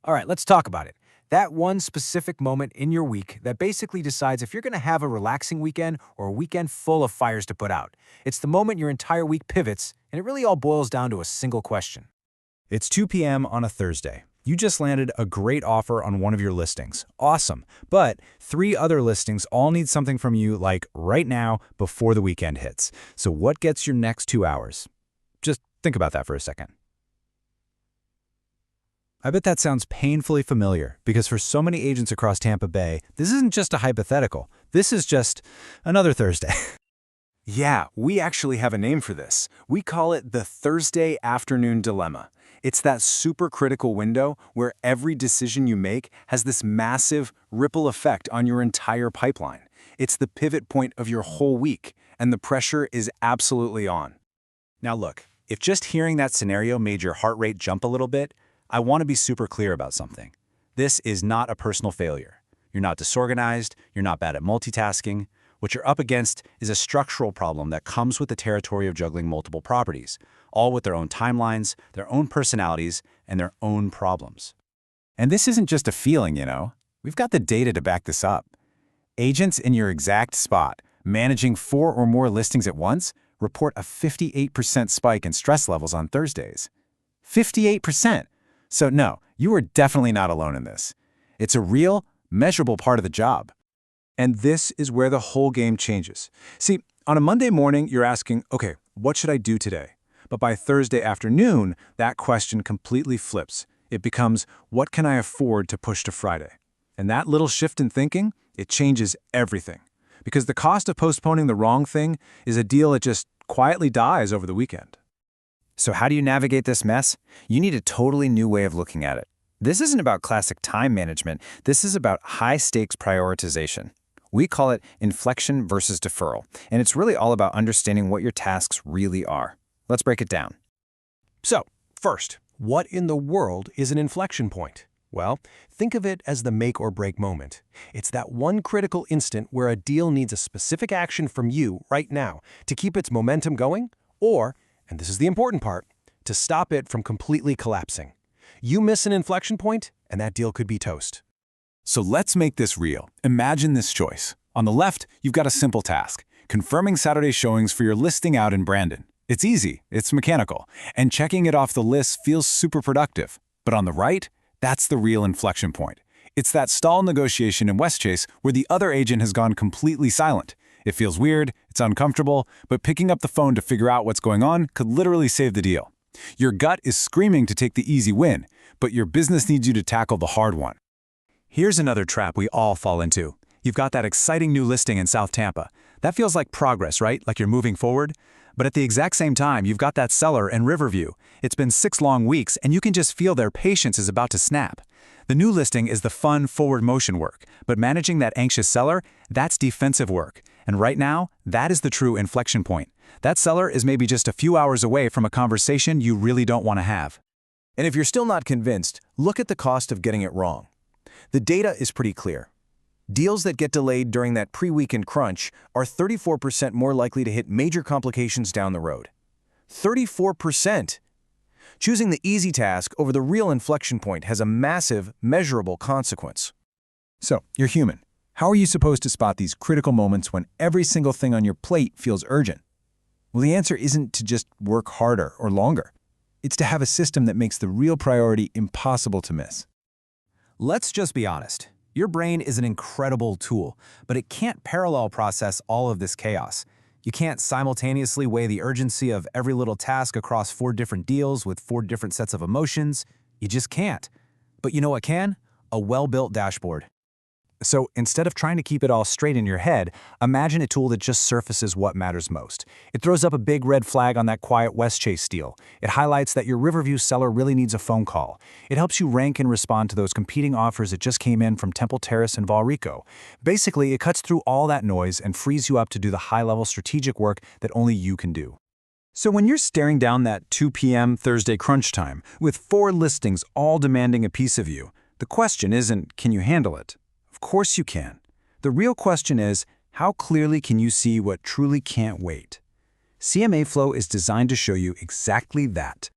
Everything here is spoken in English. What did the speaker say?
All right, let's talk about it. That one specific moment in your week that basically decides if you're going to have a relaxing weekend or a weekend full of fires to put out. It's the moment your entire week pivots, and it really all boils down to a single question. It's 2 p.m. on a Thursday. You just landed a great offer on one of your listings. Awesome. But 3 other listings all need something from you like right now before the weekend hits. So what gets your next 2 hours? Just think about that for a second. I bet that sounds painfully familiar because for so many agents across Tampa Bay, this isn't just a hypothetical. This is just another Thursday. Yeah, we actually have a name for this. We call it the Thursday afternoon dilemma. It's that super critical window where every decision you make has this massive ripple effect on your entire pipeline. It's the pivot point of your whole week, and the pressure is absolutely on. Now look, if just hearing that scenario made your heart rate jump a little bit, I want to be super clear about something. This is not a personal failure. You're not disorganized, you're not bad at multitasking. What you're up against is a structural problem that comes with the territory of juggling multiple properties, all with their own timelines, their own personalities, and their own problems. And this isn't just a feeling, you know. We've got the data to back this up. Agents in your exact spot, managing 4 or more listings at once, report a 58% spike in stress levels on Thursdays. 58%! So no, you are definitely not alone in this. It's a real, measurable part of the job. And this is where the whole game changes. See, on a Monday morning, you're asking, okay, what should I do today? But by Thursday afternoon, that question completely flips. It becomes, what can I afford to push to Friday? And that little shift in thinking, it changes everything. Because the cost of postponing the wrong thing is a deal that just quietly dies over the weekend. So how do you navigate this mess? You need a totally new way of looking at it. This isn't about classic time management. This is about high-stakes prioritization. We call it inflection versus deferral, and it's really all about understanding what your tasks really are. Let's break it down. So, first, what in the world is an inflection point? Well, think of it as the make or break moment. It's that one critical instant where a deal needs a specific action from you right now to keep its momentum going, or, and this is the important part, to stop it from completely collapsing. You miss an inflection point, and that deal could be toast. So let's make this real. Imagine this choice. On the left, you've got a simple task, confirming Saturday showings for your listing out in Brandon. It's easy, it's mechanical, and checking it off the list feels super productive. But on the right, that's the real inflection point. It's that stall negotiation in Westchase where the other agent has gone completely silent. It feels weird, it's uncomfortable, but picking up the phone to figure out what's going on could literally save the deal. Your gut is screaming to take the easy win, but your business needs you to tackle the hard one. Here's another trap we all fall into. You've got that exciting new listing in South Tampa. That feels like progress, right? Like you're moving forward. But at the exact same time, you've got that seller in Riverview. It's been 6 long weeks, and you can just feel their patience is about to snap. The new listing is the fun, forward motion work, but managing that anxious seller, that's defensive work. And right now, that is the true inflection point. That seller is maybe just a few hours away from a conversation you really don't want to have. And if you're still not convinced, look at the cost of getting it wrong. The data is pretty clear. Deals that get delayed during that pre-weekend crunch are 34% more likely to hit major complications down the road. 34%! Choosing the easy task over the real inflection point has a massive, measurable consequence. So, you're human. How are you supposed to spot these critical moments when every single thing on your plate feels urgent? Well, the answer isn't to just work harder or longer. It's to have a system that makes the real priority impossible to miss. Let's just be honest. Your brain is an incredible tool, but it can't parallel process all of this chaos. You can't simultaneously weigh the urgency of every little task across 4 different deals with 4 different sets of emotions. You just can't. But you know what can? A well-built dashboard. So instead of trying to keep it all straight in your head, imagine a tool that just surfaces what matters most. It throws up a big red flag on that quiet Westchase deal. It highlights that your Riverview seller really needs a phone call. It helps you rank and respond to those competing offers that just came in from Temple Terrace and Valrico. Basically, it cuts through all that noise and frees you up to do the high-level strategic work that only you can do. So when you're staring down that 2 p.m. Thursday crunch time, with 4 listings all demanding a piece of you, the question isn't, can you handle it? Of course you can. The real question is, how clearly can you see what truly can't wait? CMAflow is designed to show you exactly that.